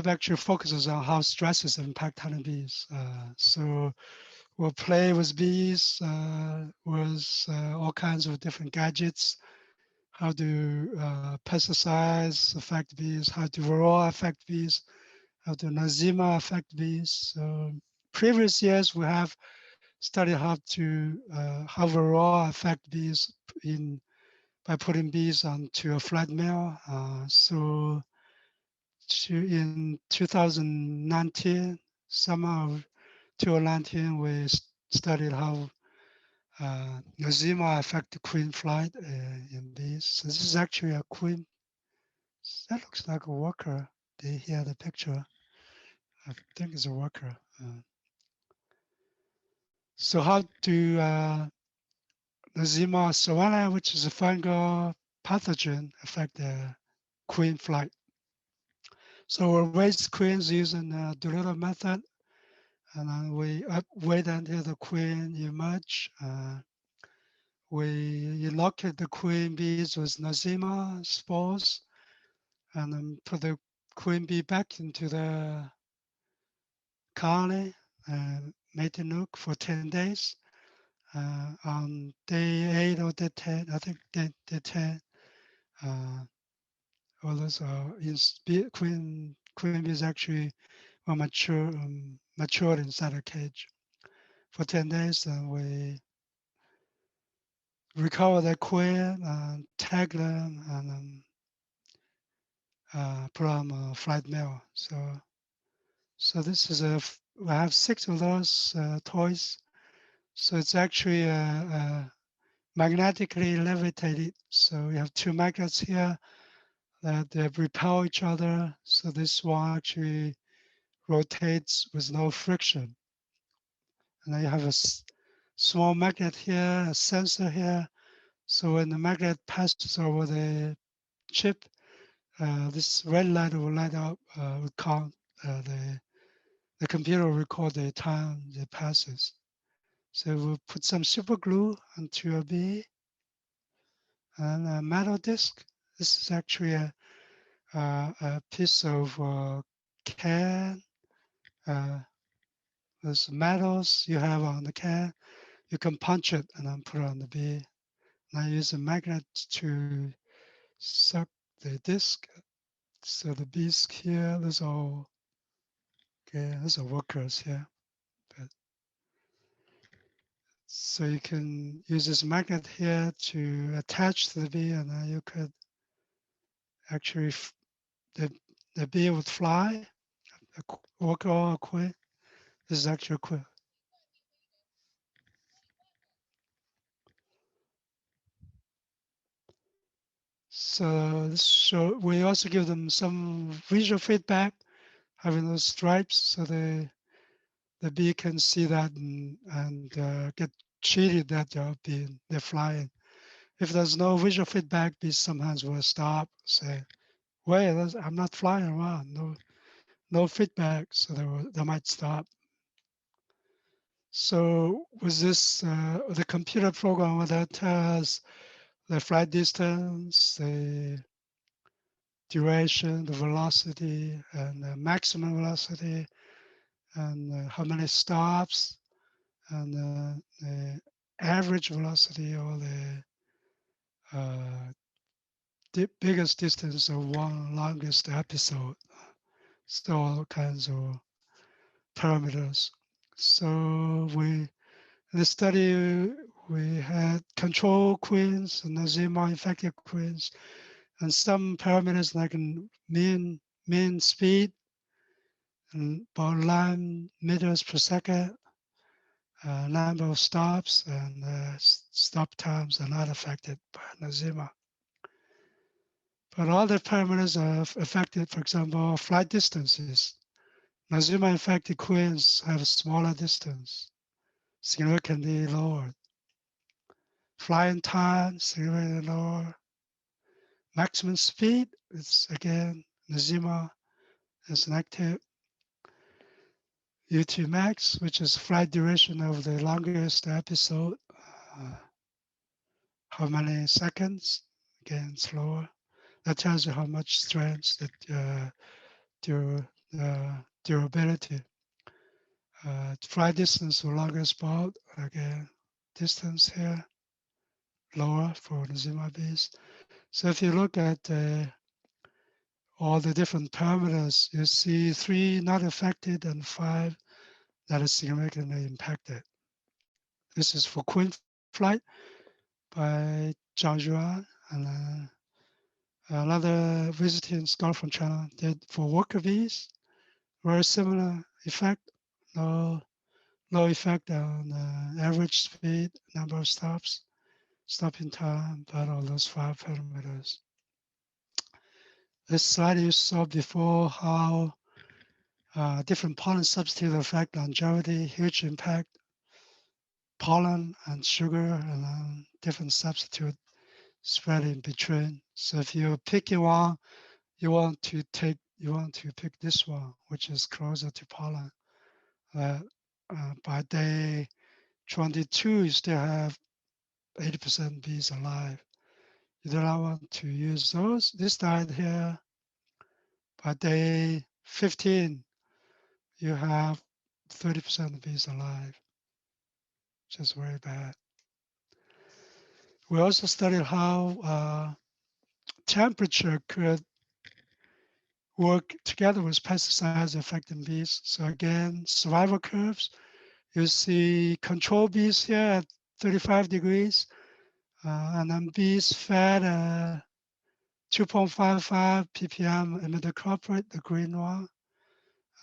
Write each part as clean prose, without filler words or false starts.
actually focuses on how stresses impact honeybees. So we'll play with bees, with all kinds of different gadgets. How do pesticides affect bees? How do varroa affect bees? How do nosema affect bees? So previous years we have studied how varroa affect bees by putting bees onto a flat mill. So in 2019, summer of 2019, we studied how nosema affect the queen flight in bees. So this is actually a queen. That looks like a worker. Here the picture. I think it's a worker. So how do nosema savanna, which is a fungal pathogen, affect the queen flight? So we raise queens using the Doolittle method, and then we wait until the queen emerge. We inoculate the queen bees with nosema spores, and then put the queen bee back into the colony and mating nook for 10 days. On day 8 or day 10, I think day 10, all those queen bees actually were matured inside a cage for 10 days, and we recover the queen and tag them and put on a flight mill. So this is I have 6 of those toys. So it's actually magnetically levitated. So we have 2 magnets here that they repel each other. So this one actually rotates with no friction. And then you have a small magnet here, a sensor here. So when the magnet passes over the chip, this red light will light up, will count the computer will record the time it passes. So we'll put some super glue onto a bee and a metal disc. This is actually a piece of can. Those metals you have on the can, you can punch it and then put it on the bee. And I use a magnet to suck the disc. So the bees here, those are workers here. But, so you can use this magnet here to attach to the bee, and then you could actually, the bee would fly, a worker or a queen. This is actually a queen. So we also give them some visual feedback, having those stripes, so the bee can see that and get cheated that they're flying. If there's no visual feedback, bees sometimes will stop, say, "Wait, I'm not flying around." No feedback, so they might stop. So with this, the computer program that tells the flight distance, the duration, the velocity, and the maximum velocity, and how many stops, and the average velocity, or the biggest distance of one longest episode. So all kinds of parameters. So in the study, we had control queens and nosema infected queens, and some parameters like mean speed and about 9 meters per second, number of stops, and stop times are not affected by nosema. But all the parameters are affected. For example, flight distances. Nosema infected queens have a smaller distance, significantly lower. Flying time, significantly lower. Maximum speed, it's again, nosema is inactive. U2 max, which is flight duration of the longest episode. How many seconds? Again, slower. That tells you how much strength that durability. Flight distance to longest spot, again, distance here, lower for the Zima bees. So if you look at all the different parameters, you see 3 not affected and 5 that is significantly impacted. This is for Queen Flight by Zhang Yuan, and another visiting scholar from China did for worker bees, very similar effect, no, no effect on average speed, number of stops, stopping time, but all those 5 parameters. This slide you saw before how different pollen substitute affect longevity, huge impact, pollen and sugar, and different substitute spread in between. So if you're picking one, you want to pick this one, which is closer to pollen. Uh, by day 22, you still have 80% bees alive. You do not want to use those. This diet here, by day 15, you have 30% of bees alive, which is very bad. We also studied how temperature could work together with pesticides affecting bees. So again, survival curves, you see control bees here at 35 degrees, and then bees fed 2.55 ppm imidacloprid, the green one,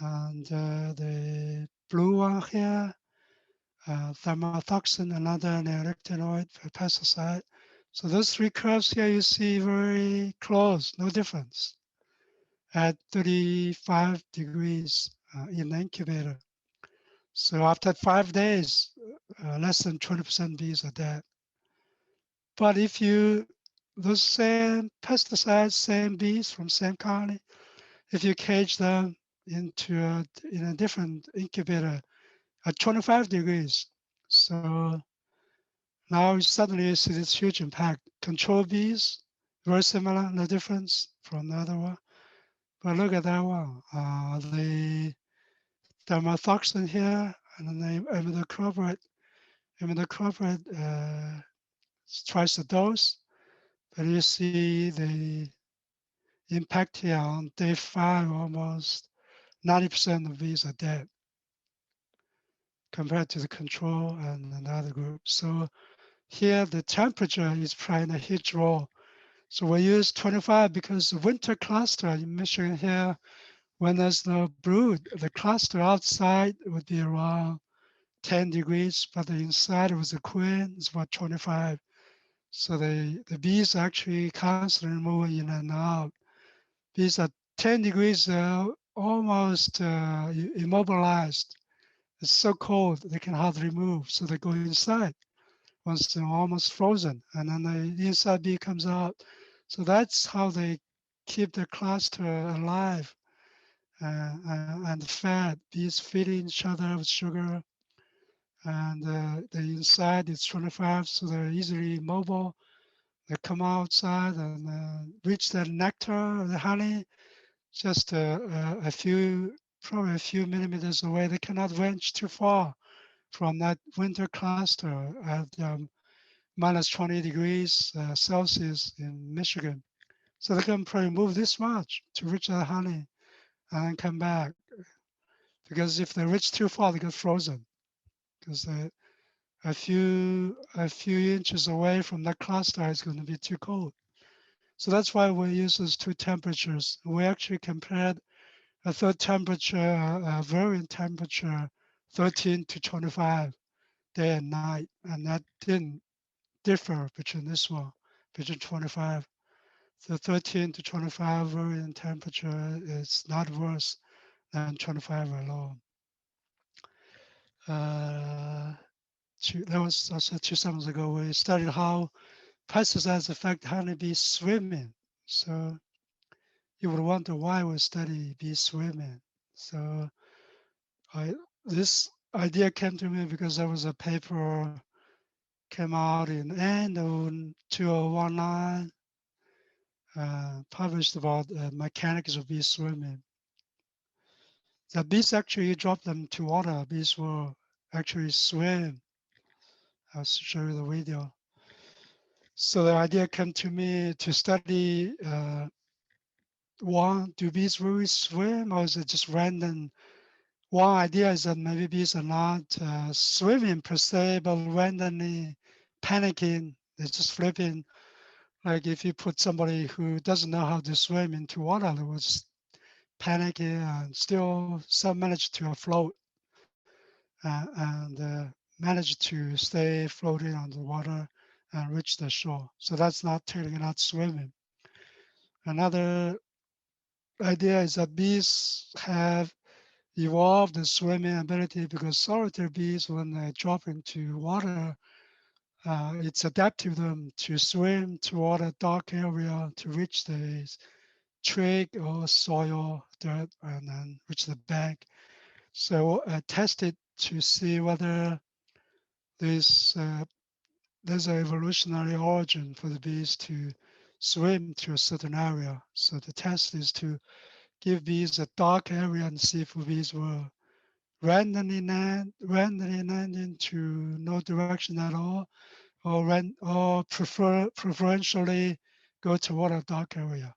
and the blue one here, thermothoxin, another neonicotinoid pesticide. So those 3 curves here you see very close, no difference at 35 degrees in the incubator. So after 5 days, less than 20% bees are dead. But if you, those same pesticides, same bees from same colony, if you cage them in a different incubator at 25 degrees, so now suddenly you see this huge impact. Control bees, very similar, no difference from the other one. But look at that one. The thermothoxin here and then the imidacloprid twice the dose. But you see the impact here on day 5, almost 90% of bees are dead compared to the control and another group. So here the temperature is playing a huge role. So we use 25 because the winter cluster in Michigan here, when there's no brood, the cluster outside would be around 10 degrees, but the inside with the queen is about 25. So the bees actually constantly moving in and out. Bees at 10 degrees almost immobilized. It's so cold they can hardly move, so they go inside once they're almost frozen, and then the inside bee comes out. So that's how they keep the cluster alive and fed. Bees feeding each other with sugar, and the inside is 25, so they're easily mobile. They come outside and reach the nectar, the honey, just a few, probably a few millimeters away. They cannot venture too far from that winter cluster at minus 20 degrees Celsius in Michigan. So they can probably move this much to reach the honey and then come back. Because if they reach too far, they get frozen. Because a few inches away from that cluster is going to be too cold. So that's why we use those 2 temperatures. We actually compared a third temperature, a variant temperature, 13 to 25 day and night, and that didn't differ between this one, between 25. The 13 to 25 variant temperature is not worse than 25 alone. That was also 2 summers ago. We studied how pesticides affect honeybee swimming. So you would wonder why we study bee swimming. So this idea came to me because there was a paper came out in end of 2019, published about mechanics of bee swimming. The bees actually drop them to water. Bees will actually swim. I'll show you the video. So the idea came to me to study one, do bees really swim or is it just random? One idea is that maybe bees are not swimming per se, but randomly panicking. They're just flipping. Like if you put somebody who doesn't know how to swim into water, they will just panicking and still some manage to afloat and manage to stay floating on the water and reach the shore. So that's not technically not swimming. Another idea is that bees have evolved the swimming ability because solitary bees, when they drop into water, it's adaptive to them to swim toward a dark area to reach the twig or soil, dirt, and then reach the bank. So I tested to see whether there's there's an evolutionary origin for the bees to swim to a certain area. So the test is to give bees a dark area and see if bees will randomly land into no direction at all, or preferentially go toward a dark area.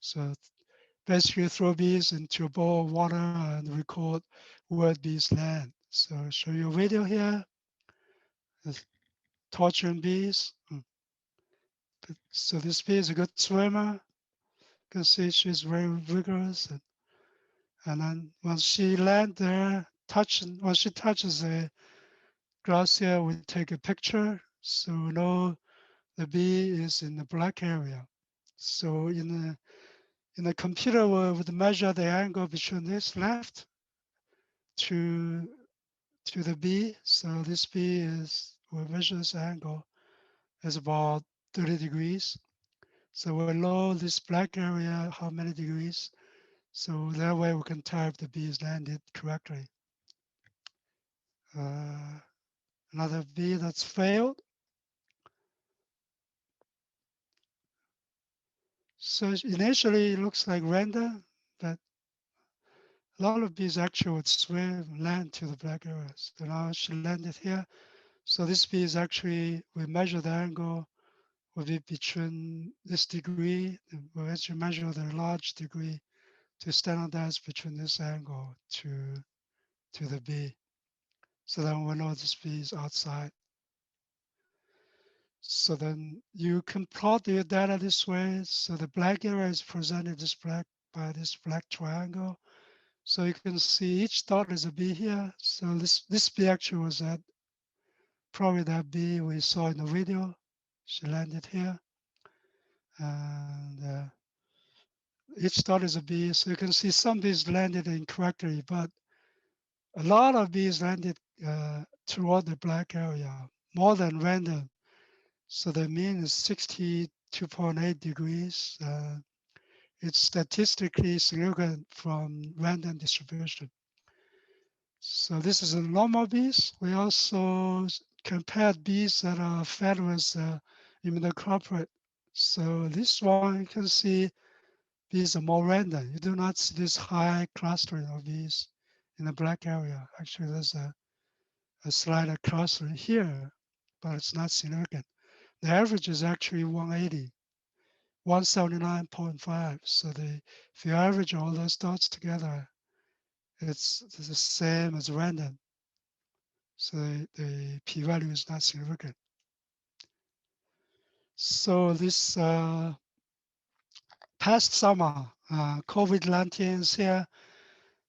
So basically throw bees into a bowl of water and record where bees land. So I'll show you a video here. It's torturing bees. So this bee is a good swimmer. You can see she's very vigorous. And then once she lands there, once she touches the grass here, we take a picture. So we know the bee is in the black area. So in the computer, we would measure the angle between this left to to the bee. So this bee is, we measure this angle is about 30 degrees. So we know this black area, how many degrees. So that way we can tell if the bee is landed correctly. Uh, Another bee that's failed. So initially it looks like random, but a lot of bees actually would swim, land to the black area. So now she landed here. So this bee is actually, we measure the angle will be between this degree, we actually measure the large degree to standardize between this angle to the bee. So then we know this bee is outside. So then you can plot your data this way. So the black area is presented this black by this black triangle. So you can see each dot is a bee here. So this bee actually was at probably that bee we saw in the video. She landed here. And each dot is a bee. So you can see some bees landed incorrectly, but a lot of bees landed toward the black area, more than random. So the mean is 62.8 degrees. It's statistically significant from random distribution. So this is a normal bees. We also compared bees that are fed with imidacloprid. So this one you can see bees are more random. You do not see this high clustering of bees in the black area. Actually, there's a slight clustering here, but it's not significant. The average is actually 180, 179.5. So if you average all those dots together, it's the same as random. So the p-value is not significant. So this past summer, COVID-19 is here,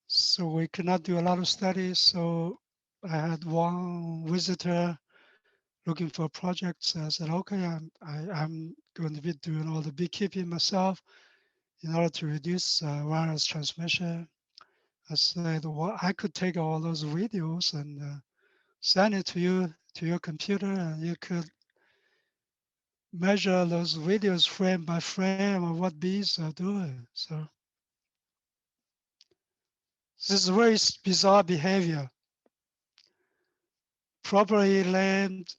so we cannot do a lot of studies. So I had one visitor looking for projects. I said, okay, I'm going to be doing all the beekeeping myself in order to reduce virus transmission. I said, well, I could take all those videos and send it to you to your computer, and you could measure those videos frame by frame of what bees are doing. So this is very bizarre behavior. Properly named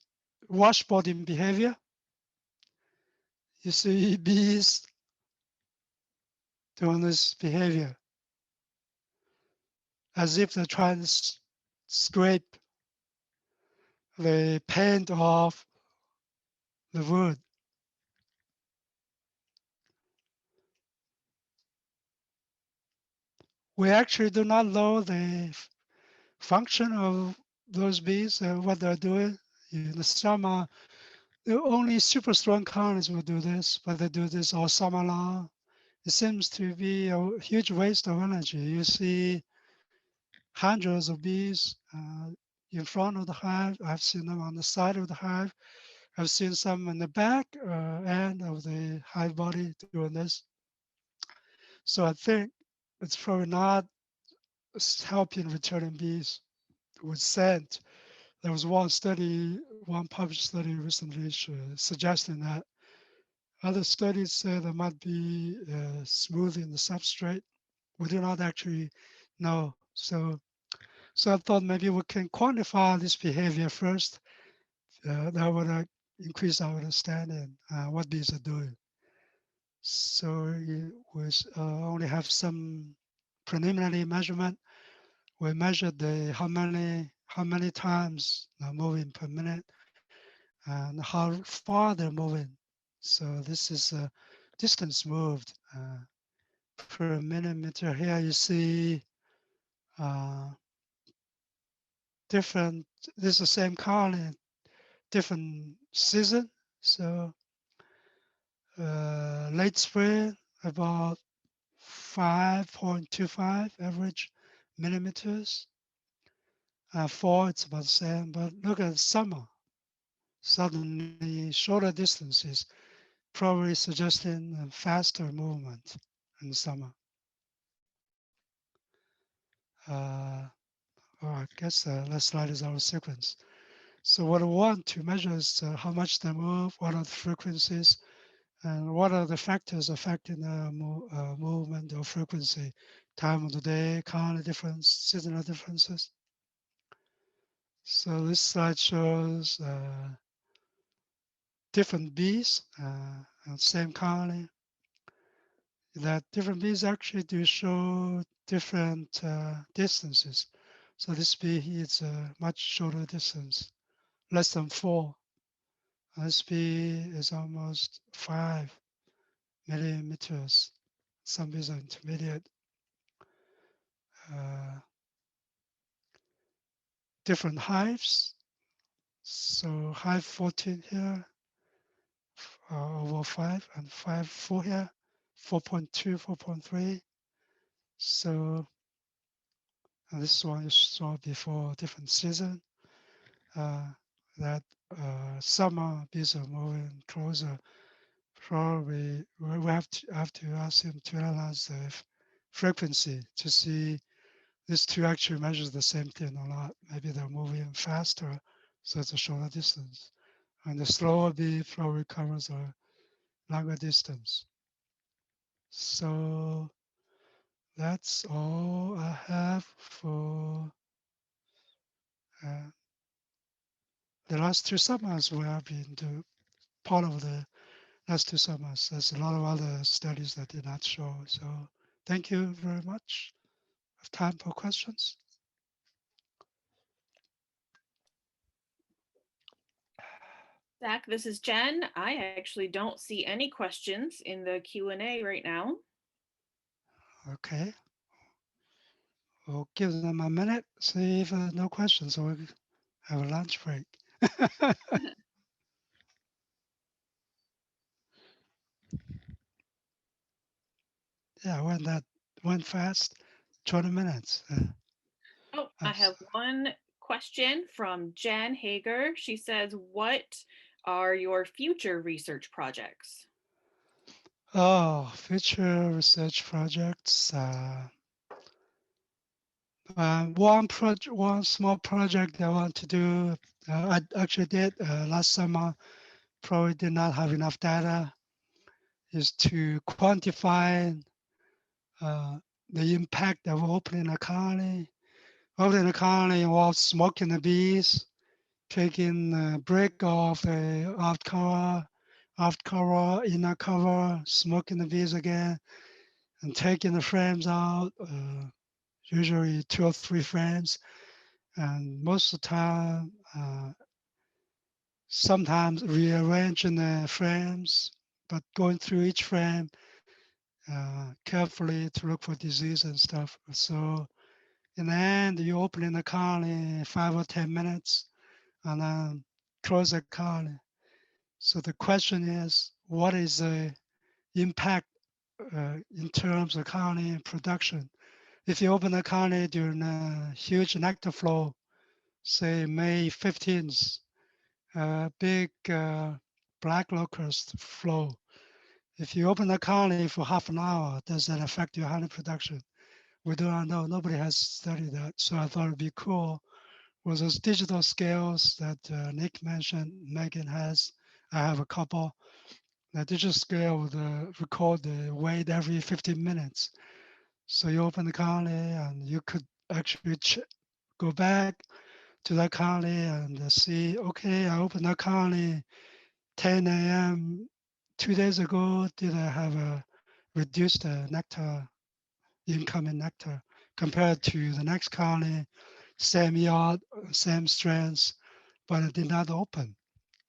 washboarding behavior. You see bees doing this behavior. as if they're trying to scrape the paint off the wood. We actually do not know the function of those bees, what they're doing. In the summer, only super strong colonies will do this, but they do this all summer long. It seems to be a huge waste of energy. You see hundreds of bees in front of the hive. I've seen them on the side of the hive. I've seen some in the back end of the hive body doing this. So I think it's probably not helping returning bees with scent. There was one study, one published study recently suggesting that. Other studies say there might be smoothing the substrate. We do not actually know. So I thought maybe we can quantify this behavior first. That would increase our understanding what bees are doing. So we only have some preliminary measurement. We measured the how many times they're moving per minute and how far they're moving. So this is distance moved per millimeter. Here you see uh, different. This is the same colony, different season. So late spring about 5.25 average millimeters. Fall it's about the same. But look at summer. Suddenly shorter distances, probably suggesting a faster movement in summer. Uh, I guess the last slide is our sequence. So what I want to measure is how much they move, what are the frequencies, and what are the factors affecting the movement or frequency, time of the day, color difference, seasonal differences. So this slide shows different bees, and same colony. That different bees actually do show different distances. So this bee is a much shorter distance, less than 4. This bee is almost 5 millimeters. Some bees are intermediate. Uh, different hives. So hive 14 here, over 5, and 5, 4 here, 4.2, 4.3. So this one you saw before different season. That summer bees are moving closer. Probably we have to ask him to analyze the frequency to see these two actually measures the same thing or not. Maybe they're moving faster, so it's a shorter distance. And the slower bee probably covers a longer distance. So that's all I have for uh, the last 2 summers we have been to part of the last 2 summers. There's a lot of other studies that did not show. So thank you very much. I have time for questions. Zach, this is Jen. I actually don't see any questions in the Q&A right now. Okay. We'll give them a minute, see if no questions, or we have a lunch break. Yeah, went fast. 20 minutes. Oh, I have one question from Jen Hager. She says, what are your future research projects? Oh, future research projects. One small project I want to do. I actually did last summer. Probably did not have enough data. Is to quantify uh, the impact of opening a colony. Opening a colony involves smoking the bees, taking the brick off the out cover, inner cover, smoking the bees again, and taking the frames out. usually 2 or 3 frames, and most of the time, sometimes rearranging the frames, but going through each frame carefully to look for disease and stuff. So in the end, you open in the colony 5 or 10 minutes and then close the colony. So the question is, what is the impact in terms of colony production? If you open the colony during a huge nectar flow, say May 15th, big black locust flow. If you open the colony for half an hour, does that affect your honey production? We do not know. Nobody has studied that. So I thought it'd be cool with those digital scales that Nick mentioned, Megan has. I have a couple. The digital scale would record the weight every 15 minutes. So you open the colony and you could actually go back to that colony and see, okay, I opened that colony 10 a.m. 2 days ago. Did I have a reduced nectar, incoming nectar compared to the next colony, same yard, same strands, but it did not open.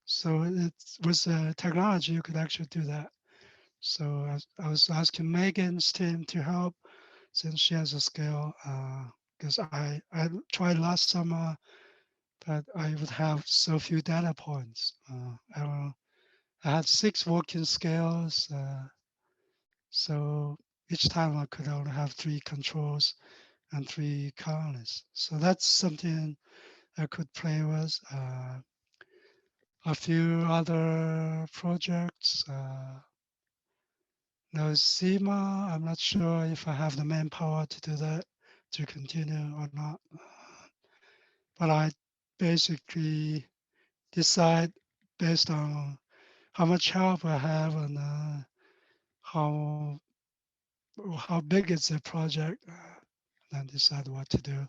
So it's with technology, you could actually do that. So I was asking Megan's team to help since she has a scale, because I tried last summer, but I would have so few data points. I had 6 working scales, so each time I could only have 3 controls and 3 colonies. So that's something I could play with. A few other projects. No SEMA, I'm not sure if I have the manpower to do that, to continue or not. But I basically decide based on how much help I have and how how big is the project, then decide what to do.